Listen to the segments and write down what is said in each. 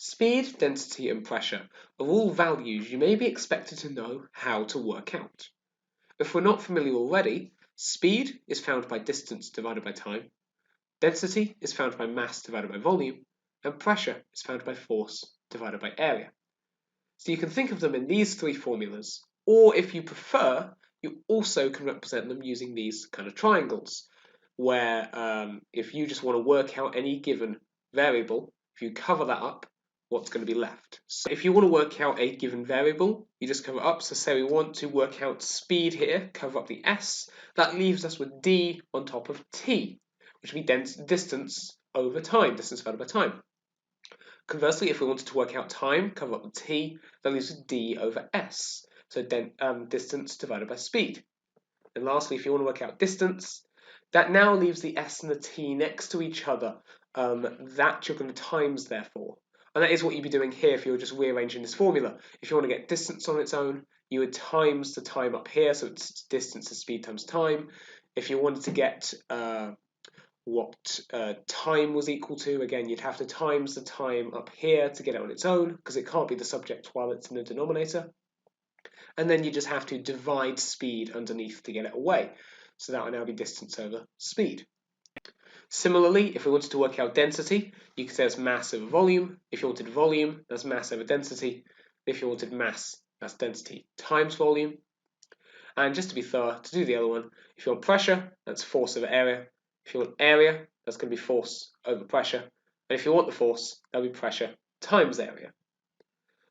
Speed, density, and pressure are all values you may be expected to know how to work out. If we're not familiar already, speed is found by distance divided by time, density is found by mass divided by volume, and pressure is found by force divided by area. So you can think of them in these three formulas, or if you prefer, you also can represent them using these kind of triangles, where if you just want to work out any given variable, if you cover that up, what's going to be left. So if you want to work out a given variable, you just cover it up. So say we want to work out speed here, cover up the s, that leaves us with d on top of t, which would be distance over time, distance divided by time. Conversely, if we wanted to work out time, cover up the t, that leaves us d over s, so distance divided by speed. And lastly, if you want to work out distance, that now leaves the s and the t next to each other, that you're going to times therefore. And that is what you'd be doing here if you were just rearranging this formula. If you want to get distance on its own, you would times the time up here, so it's distance is speed times time. If you wanted to get what time was equal to, again, you'd have to times the time up here to get it on its own, because it can't be the subject while it's in the denominator. And then you just have to divide speed underneath to get it away. So that would now be distance over speed. Similarly, if we wanted to work out density, you could say it's mass over volume. If you wanted volume, that's mass over density. If you wanted mass, that's density times volume. And just to be thorough, to do the other one, if you want pressure, that's force over area. If you want area, that's going to be force over pressure. And if you want the force, that'll be pressure times area.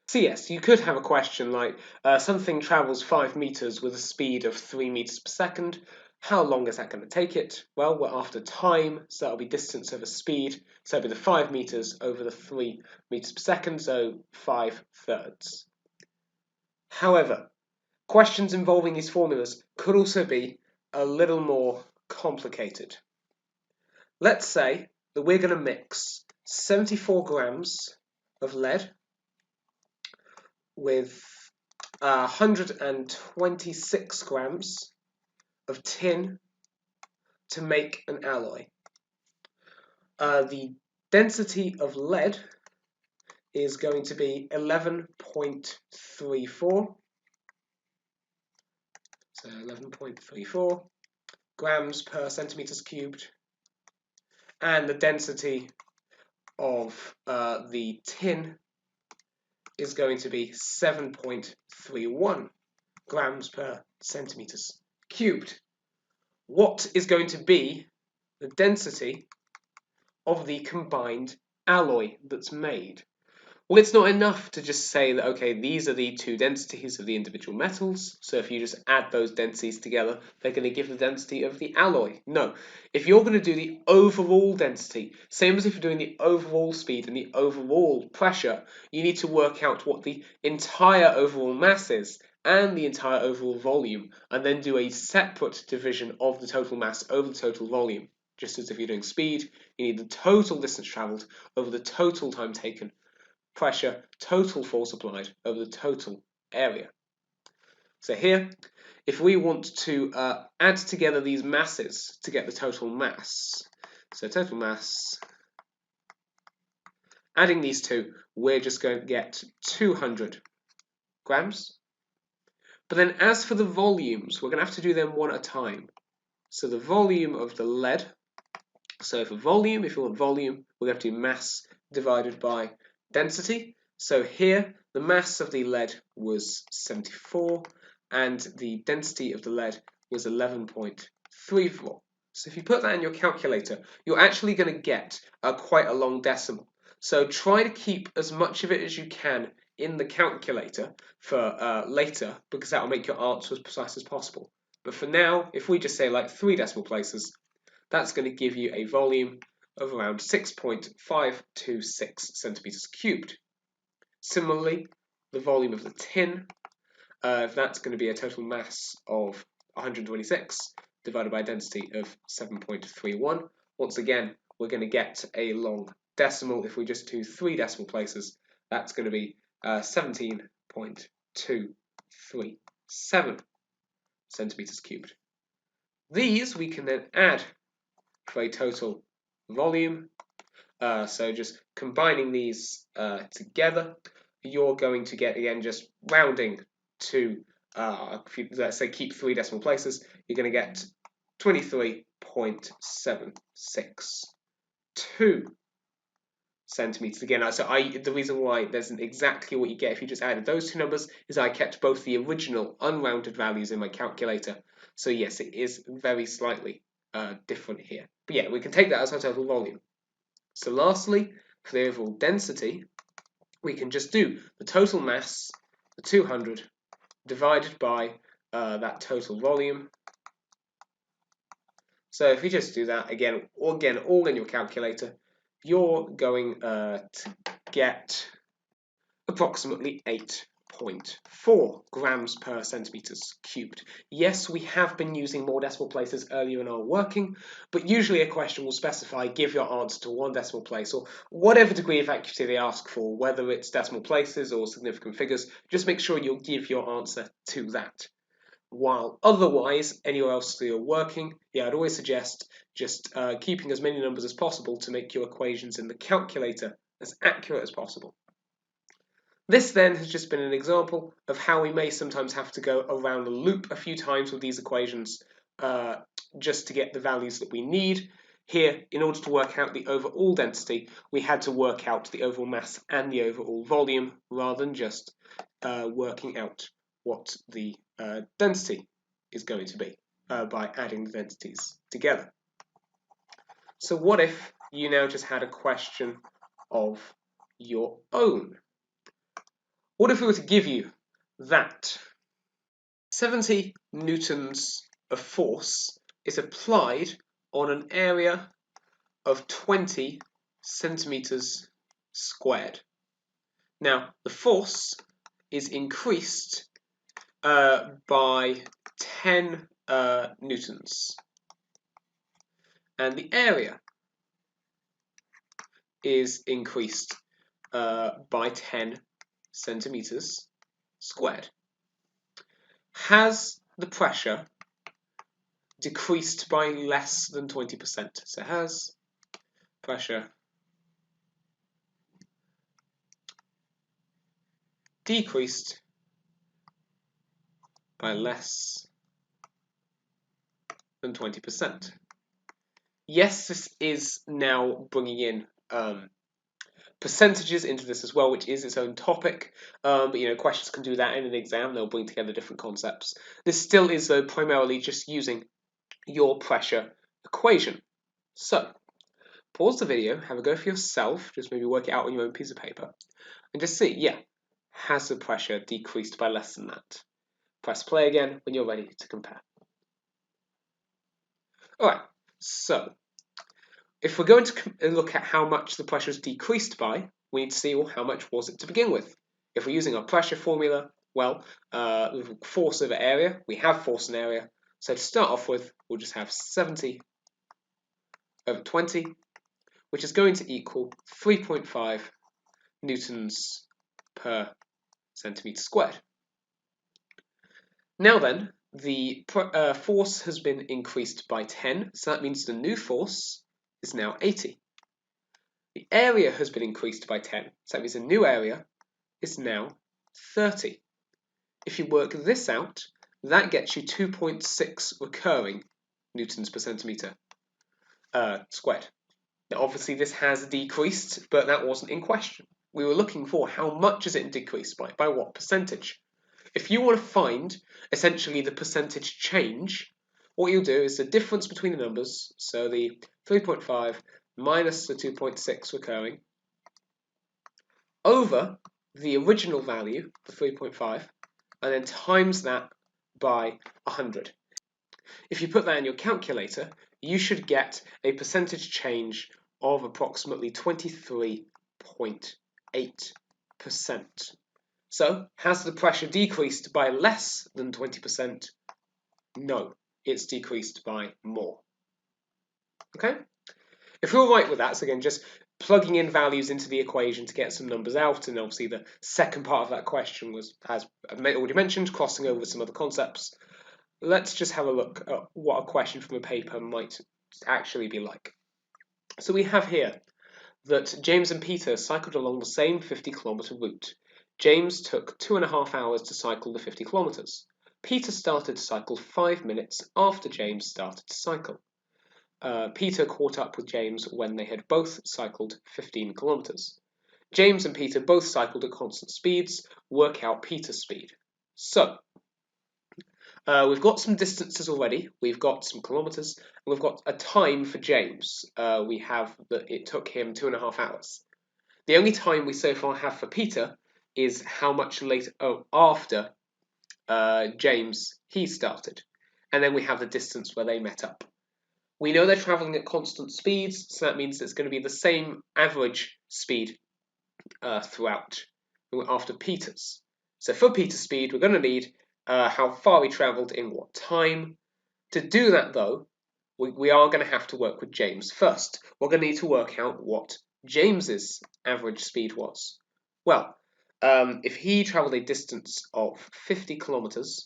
So yes, you could have a question like, something travels 5 meters with a speed of 3 meters per second. How long is that going to take it? Well, we're after time, so that'll be distance over speed. So it'll be the 5 meters over the 3 meters per second, so 5/3. However, questions involving these formulas could also be a little more complicated. Let's say that we're going to mix 74 grams of lead with 126 grams of tin to make an alloy. The density of lead is going to be 11.34. So 11.34 grams per centimeters cubed. And the density of the tin is going to be 7.31 grams per centimeters cubed. What is going to be the density of the combined alloy that's made? Well, it's not enough to just say that, okay, these are the two densities of the individual metals, so if you just add those densities together, they're going to give the density of the alloy. No, if you're going to do the overall density, same as if you're doing the overall speed and the overall pressure, you need to work out what the entire overall mass is and the entire overall volume, and then do a separate division of the total mass over the total volume. Just as if you're doing speed, you need the total distance travelled over the total time taken, pressure, total force applied over the total area. So here, if we want to add together these masses to get the total mass, so total mass, adding these two, we're just going to get 200 grams. But then as for the volumes, we're going to have to do them one at a time. So the volume of the lead, so for volume, if you want volume, we're going to do mass divided by density. So here, the mass of the lead was 74, and the density of the lead was 11.34. So if you put that in your calculator, you're actually going to get quite a long decimal. So try to keep as much of it as you can in the calculator for later, because that will make your answer as precise as possible. But for now, if we just say like 3 decimal places, that's going to give you a volume of around 6.526 centimeters cubed. Similarly, the volume of the tin, that's going to be a total mass of 126 divided by a density of 7.31. Once again, we're going to get a long decimal. If we just do 3 decimal places, that's going to be 17.237 centimeters cubed. These we can then add for a total volume So just combining these together, you're going to get, again, just rounding to, let's say keep 3 decimal places, you're going to get 23.762 centimeters. Again, the reason why there's exactly what you get if you just added those two numbers is I kept both the original unrounded values in my calculator. So yes, it is very slightly different here. But yeah, we can take that as our total volume. So lastly, for the overall density, we can just do the total mass, the 200, divided by that total volume. So if you just do that again, all in your calculator, you're going to get approximately 8.4 grams per centimeters cubed. Yes, we have been using more decimal places earlier in our working, but usually a question will specify give your answer to 1 decimal place, or whatever degree of accuracy they ask for, whether it's decimal places or significant figures. Just make sure you'll give your answer to that. While otherwise, anywhere else you're working, I'd always suggest just keeping as many numbers as possible to make your equations in the calculator as accurate as possible. This then has just been an example of how we may sometimes have to go around the loop a few times with these equations just to get the values that we need. Here, in order to work out the overall density, we had to work out the overall mass and the overall volume rather than just working out what the density is going to be by adding the densities together. So what if you now just had a question of your own? What if we were to give you that 70 newtons of force is applied on an area of 20 centimeters squared? Now, the force is increased by 10 newtons, and the area is increased by 10 centimeters squared. Has the pressure decreased by less than 20%? So has pressure decreased by less than 20%? Yes, this is now bringing in percentages into this as well, which is its own topic. But questions can do that in an exam. They'll bring together different concepts. This still is, though, primarily just using your pressure equation. So, pause the video, have a go for yourself, just maybe work it out on your own piece of paper, and just see, has the pressure decreased by less than that? Press play again when you're ready to compare. Alright, so if we're going to look at how much the pressure is decreased by, we need to see, well, how much was it to begin with? If we're using our pressure formula, well, force over area, we have force and area. So to start off with, we'll just have 70 over 20, which is going to equal 3.5 newtons per centimetre squared. Now then, the force has been increased by 10, so that means the new force is now 80. The area has been increased by 10, so that means the new area is now 30. If you work this out, that gets you 2.6 recurring newtons per centimetre squared. Now obviously this has decreased, but that wasn't in question. We were looking for how much is it decreased by what percentage? If you want to find essentially the percentage change, what you'll do is the difference between the numbers, so the 3.5 minus the 2.6 recurring, over the original value, the 3.5, and then times that by 100. If you put that in your calculator, you should get a percentage change of approximately 23.8%. So, has the pressure decreased by less than 20%? No, it's decreased by more. Okay? If you're all right with that, so again, just plugging in values into the equation to get some numbers out, and obviously the second part of that question was, as I've already mentioned, crossing over some other concepts. Let's just have a look at what a question from a paper might actually be like. So we have here that James and Peter cycled along the same 50-kilometre route. James took 2.5 hours to cycle the 50 kilometres. Peter started to cycle 5 minutes after James started to cycle. Peter caught up with James when they had both cycled 15 kilometres. James and Peter both cycled at constant speeds. Work out Peter's speed. So, we've got some distances already. We've got some kilometres, and we've got a time for James. We have that it took him 2.5 hours. The only time we so far have for Peter is how much later after James he started, and then we have the distance where they met up. We know they're travelling at constant speeds, so that means it's going to be the same average speed throughout after Peter's. So for Peter's speed, we're going to need how far he travelled in what time. To do that, though, we are going to have to work with James first. We're going to need to work out what James's average speed was. Well, if he travelled a distance of 50 kilometres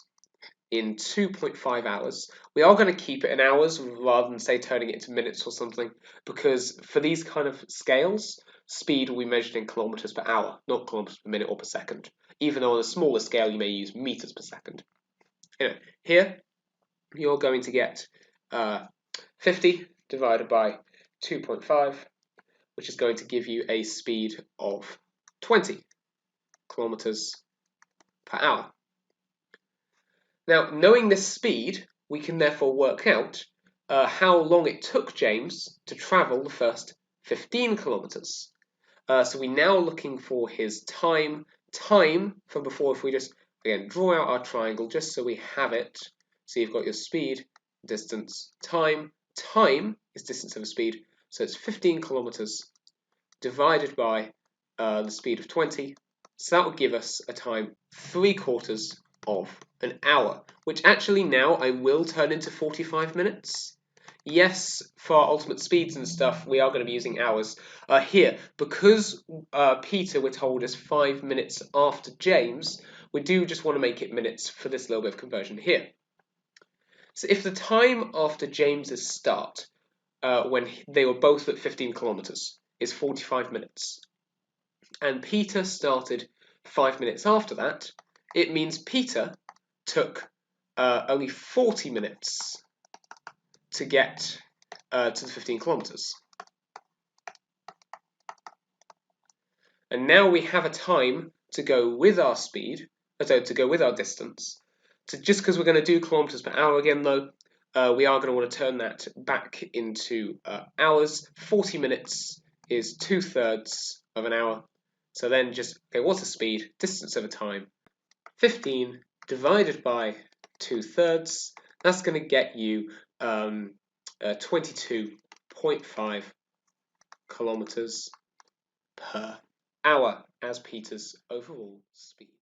in 2.5 hours, we are going to keep it in hours rather than, say, turning it into minutes or something, because for these kind of scales, speed will be measured in kilometres per hour, not kilometres per minute or per second, even though on a smaller scale you may use metres per second. Anyway, here you're going to get 50 divided by 2.5, which is going to give you a speed of 20 kilometres per hour. Now, knowing this speed, we can therefore work out how long it took James to travel the first 15 kilometres. So we're now looking for his time from before. If we just, again, draw out our triangle just so we have it. So you've got your speed, distance, time. Time is distance over speed. So it's 15 kilometres divided by the speed of 20. So that will give us a time 3/4 of an hour, which actually now I will turn into 45 minutes. Yes, for our ultimate speeds and stuff, we are going to be using hours. Here, because Peter, we're told, is 5 minutes after James, we do just want to make it minutes for this little bit of conversion here. So if the time after James's start, when they were both at 15 kilometres, is 45 minutes, and Peter started 5 minutes after that, it means Peter took only 40 minutes to get to the 15 kilometres. And now we have a time to go with our speed, to go with our distance. So just because we're going to do kilometres per hour again, though, we are going to want to turn that back into hours. 40 minutes is 2/3 of an hour. So then just, okay, what's the speed? Distance over time. 15 divided by 2/3. That's going to get you 22.5 kilometres per hour as Peter's overall speed.